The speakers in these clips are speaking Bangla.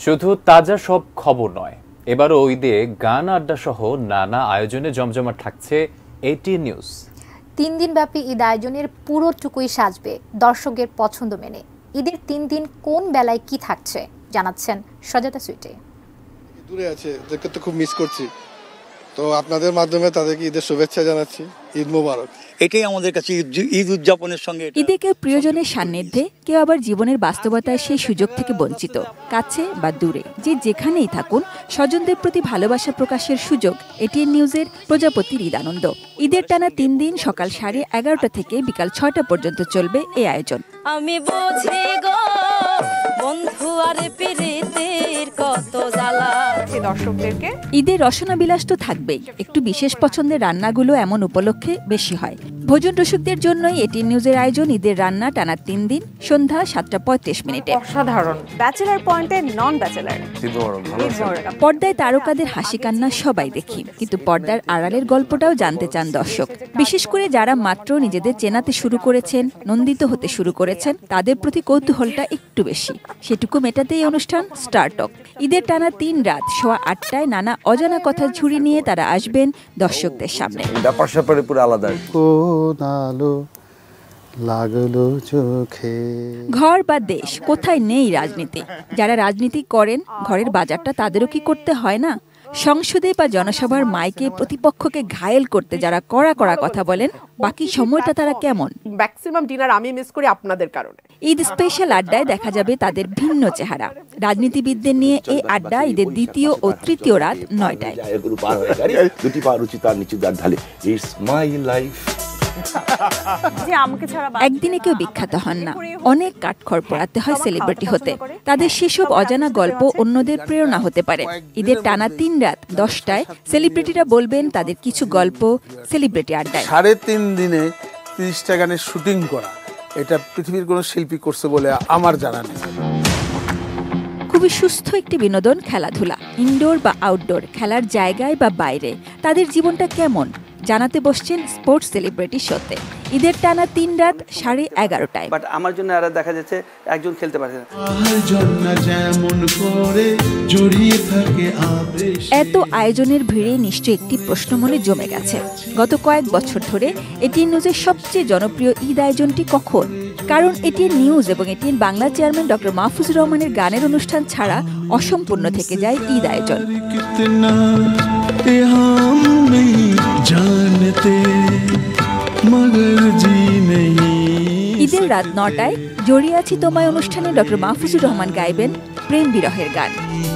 শুধু তাজা সব খবর নয়, এবারও ঈদে গান আড্ডা সহ নানা আয়োজনে জমজমাট থাকছে এটিএন নিউজ। 3 দিনব্যাপী ঈদ আয়োজনের পুরোটুকুই সাজবে দর্শকের পছন্দ মেনে। ঈদের 3 দিন কোন বেলায় কি থাকছে জানাচ্ছেন সজাতা সুইটি। দূরে আছে, ওদেরকে তো খুব মিস করছি, তো আপনাদের মাধ্যমে তাদেরকে ঈদের শুভেচ্ছা জানাচ্ছি। ঈদ মোবারক। এটাই আমাদের কাছে ঈদ উদযাপনের সঙ্গে। ঈদে কেউ প্রিয়জনের সান্নিধ্যে, কেউ আবার জীবনের বাস্তবতায় সেই সুযোগ থেকে বঞ্চিত। কাছে বা দূরে, যে যেখানেই থাকুন, স্বজনদের প্রতি ভালোবাসা প্রকাশের সুযোগ এটিএন নিউজের প্রজাপতির ঈদ আনন্দ। ঈদের টানা 3 দিন সকাল 11:30 থেকে বিকাল 6টা পর্যন্ত চলবে এই আয়োজন। আমি বুঝি গো বন্ধু আর প্রীতির কত জ্বালা। দর্শকদেরকে ঈদের রসনা বিলাস তো থাকবেই, একটু বিশেষ পছন্দের রান্নাগুলো এমন উপলক্ষে বেশি হয়। ভোজন রসিকদের জন্যই এটিএন নিউজের আয়োজন ঈদের রান্না টানা 3 দিন সন্ধ্যা 7:35। অসাধারণ। ব্যাচেলার পয়েন্টে নন ব্যাচেলার। পর্দায় তারকাদের হাসি কান্না সবাই দেখি, কিন্তু পর্দার আড়ালের গল্পটাও জানতে চান দর্শক। বিশেষ করে যারা মাত্র নিজেদের চেনাতে শুরু করেছেন, নন্দিত হতে শুরু করেছেন, তাদের প্রতি কৌতূহলটা একটু বেশি। সেটুকু মেটাতে এই অনুষ্ঠান স্টার টক। ঈদের টানা 3 রাত 8:15 নানা অজানা কথা ঝুড়ি নিয়ে তারা আসবেন দর্শকদের সামনে। ব্যাপার স্যাপারে পুরো আলাদা। ঘর বা দেশ, কোথায় নেই রাজনীতি? যারা রাজনীতি করেন, ঘরের বাজারটা তাদেরও কি করতে হয় না? সংসদে বা জনসভার মাইকে প্রতিপক্ষকে ঘায়েল করতে যারা কড়া কড়া কথা বলেন, বাকি সময়টা তারা কেমন? ম্যাক্সিমাম ডিনার আমি মিস করি আপনাদের কারণে। ঈদ স্পেশাল আড্ডায় দেখা যাবে তাদের ভিন্ন চেহারা। রাজনীতিবিদদের নিয়ে এই আড্ডা ঈদের 2য় ও 3য় রাত 9টায়। একদিনে কেউ বিখ্যাত হন না, অনেক কাঠখড় পোড়াতে হয় সেলিব্রিটি হতে। তাদের সেসব অজানা গল্প অন্যদের প্রেরণা হতে পারে। ঈদের টানা 3 রাত 10টায় সেলিব্রিটিরা বলবেন তাদের কিছু গল্প সেলিব্রিটি আড্ডায়। 3.5 দিনে 30টা গানের শুটিং করা, এটা পৃথিবীর কোনো শিল্পী করছে বলে আমার জানা নেই। খুবই সুস্থ একটি বিনোদন খেলাধুলা, ইনডোর বা আউটডোর, খেলার জায়গায় বা বাইরে। তাদের জীবনটা কেমন জানাতে বসছেন স্পোর্টস সেলিব্রিটি শোতে। ঈদের টানা 3 রাত 11:30টায়। বাট আমার জন্য আর দেখা যাচ্ছে একজন খেলতে পারছে না। এত আয়োজনের ভিড়ে নিশ্চয়ই একটি প্রশ্ন মনে জমে গেছে। গত কয়েক বছর ধরে এটিএন নিউজের সবচেয়ে জনপ্রিয় ঈদ আয়োজনটি কখন? কারণ এটিএন নিউজ এবং ATN Bangla chairman doctor Mahfuzur রহমানের গানের অনুষ্ঠান ছাড়া অসম্পূর্ণ থেকে যায় ঈদ আয়োজন। ঈদের রাত 9টায় জড়িয়ে আছি তোমায় অনুষ্ঠানে ডক্টর মাহফুজুর রহমান গাইবেন প্রেম বিরহের গান।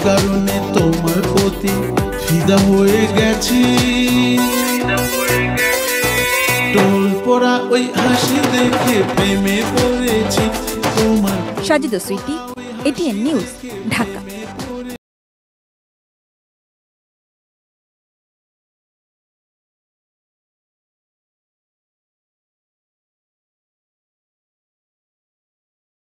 কারণে তোমার প্রতি ফিদা হয়ে গেছি, টোল পড়া ওই হাসি দেখে প্রেমে পড়েছি তোমার। Sajida Sweety, ATN news, Dhaka.